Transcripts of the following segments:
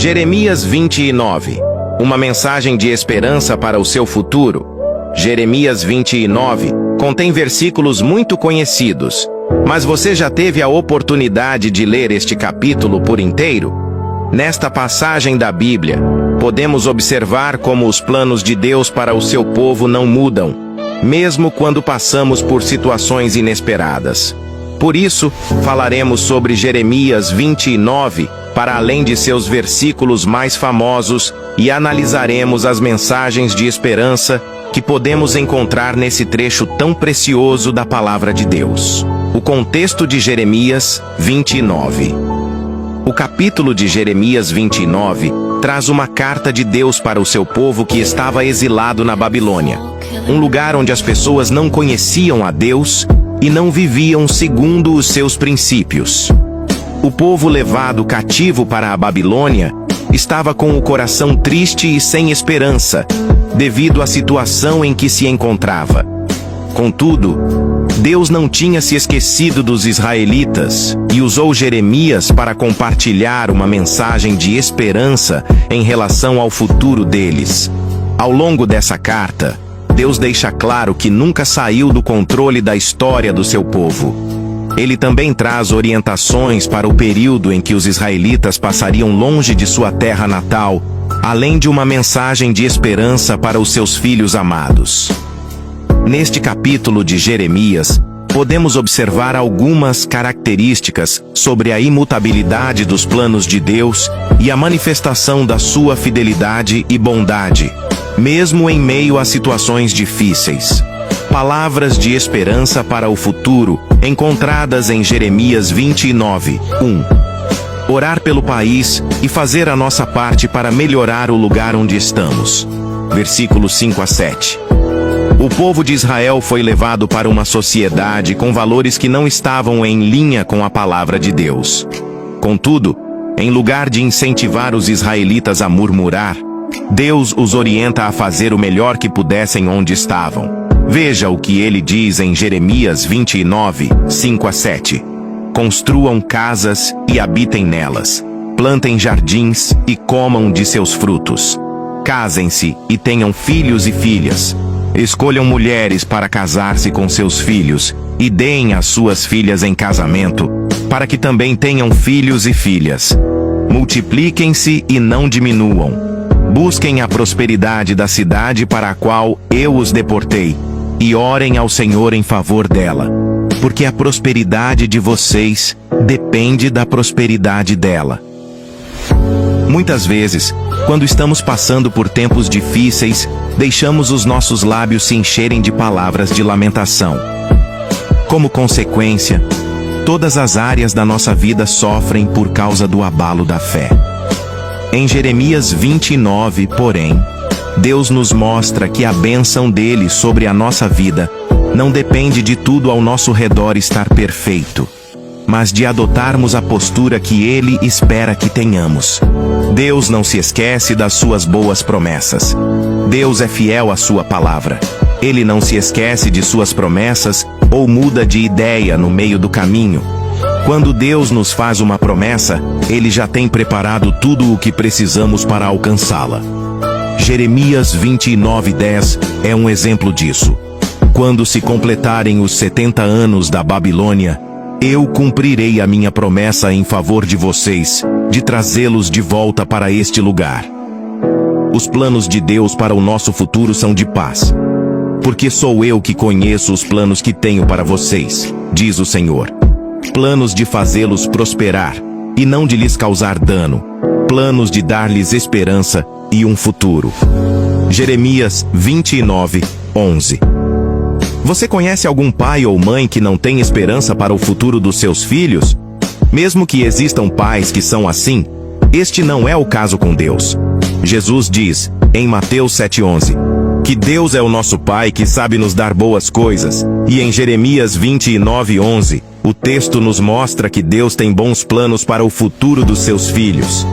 Jeremias 29. Uma mensagem de esperança para o seu futuro. Jeremias 29 contém versículos muito conhecidos, mas você já teve a oportunidade de ler este capítulo por inteiro? Nesta passagem da Bíblia, podemos observar como os planos de Deus para o seu povo não mudam, mesmo quando passamos por situações inesperadas. Por isso, falaremos sobre Jeremias 29, para além de seus versículos mais famosos, e analisaremos as mensagens de esperança que podemos encontrar nesse trecho tão precioso da Palavra de Deus. O contexto de Jeremias 29. O capítulo de Jeremias 29 traz uma carta de Deus para o seu povo que estava exilado na Babilônia, um lugar onde as pessoas não conheciam a Deus e não viviam segundo os seus princípios. O povo levado cativo para a Babilônia estava com o coração triste e sem esperança, devido à situação em que se encontrava. Contudo, Deus não tinha se esquecido dos israelitas e usou Jeremias para compartilhar uma mensagem de esperança em relação ao futuro deles. Ao longo dessa carta, Deus deixa claro que nunca saiu do controle da história do seu povo. Ele também traz orientações para o período em que os israelitas passariam longe de sua terra natal, além de uma mensagem de esperança para os seus filhos amados. Neste capítulo de Jeremias, podemos observar algumas características sobre a imutabilidade dos planos de Deus e a manifestação da sua fidelidade e bondade, mesmo em meio a situações difíceis. Palavras de esperança para o futuro, encontradas em Jeremias 29, 1. Orar pelo país e fazer a nossa parte para melhorar o lugar onde estamos. Versículos 5 a 7. O povo de Israel foi levado para uma sociedade com valores que não estavam em linha com a palavra de Deus. Contudo, em lugar de incentivar os israelitas a murmurar, Deus os orienta a fazer o melhor que pudessem onde estavam. Veja o que ele diz em Jeremias 29, 5 a 7. Construam casas e habitem nelas. Plantem jardins e comam de seus frutos. Casem-se e tenham filhos e filhas. Escolham mulheres para casar-se com seus filhos e deem as suas filhas em casamento, para que também tenham filhos e filhas. Multipliquem-se e não diminuam. Busquem a prosperidade da cidade para a qual eu os deportei, e orem ao Senhor em favor dela, porque a prosperidade de vocês depende da prosperidade dela. Muitas vezes, quando estamos passando por tempos difíceis, deixamos os nossos lábios se encherem de palavras de lamentação. Como consequência, todas as áreas da nossa vida sofrem por causa do abalo da fé. Em Jeremias 29, porém, Deus nos mostra que a bênção dele sobre a nossa vida não depende de tudo ao nosso redor estar perfeito, mas de adotarmos a postura que ele espera que tenhamos. Deus não se esquece das suas boas promessas. Deus é fiel à sua palavra. Ele não se esquece de suas promessas ou muda de ideia no meio do caminho. Quando Deus nos faz uma promessa, ele já tem preparado tudo o que precisamos para alcançá-la. Jeremias 29:10 é um exemplo disso. Quando se completarem os 70 anos da Babilônia, eu cumprirei a minha promessa em favor de vocês, de trazê-los de volta para este lugar. Os planos de Deus para o nosso futuro são de paz. Porque sou eu que conheço os planos que tenho para vocês, diz o Senhor. Planos de fazê-los prosperar, e não de lhes causar dano. Planos de dar-lhes esperança e um futuro. Jeremias 29, 11. Você conhece algum pai ou mãe que não tem esperança para o futuro dos seus filhos? Mesmo que existam pais que são assim, este não é o caso com Deus. Jesus diz, em Mateus 7:11, que Deus é o nosso Pai que sabe nos dar boas coisas, e em Jeremias 29:11, o texto nos mostra que Deus tem bons planos para o futuro dos seus filhos.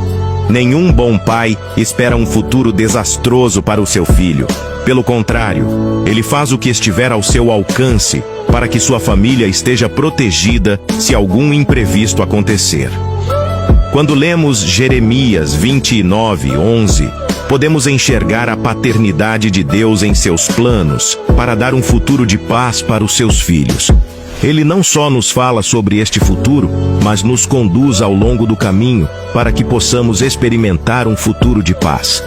Nenhum bom pai espera um futuro desastroso para o seu filho. Pelo contrário, ele faz o que estiver ao seu alcance para que sua família esteja protegida se algum imprevisto acontecer. Quando lemos Jeremias 29:11, podemos enxergar a paternidade de Deus em seus planos para dar um futuro de paz para os seus filhos. Ele não só nos fala sobre este futuro, mas nos conduz ao longo do caminho para que possamos experimentar um futuro de paz.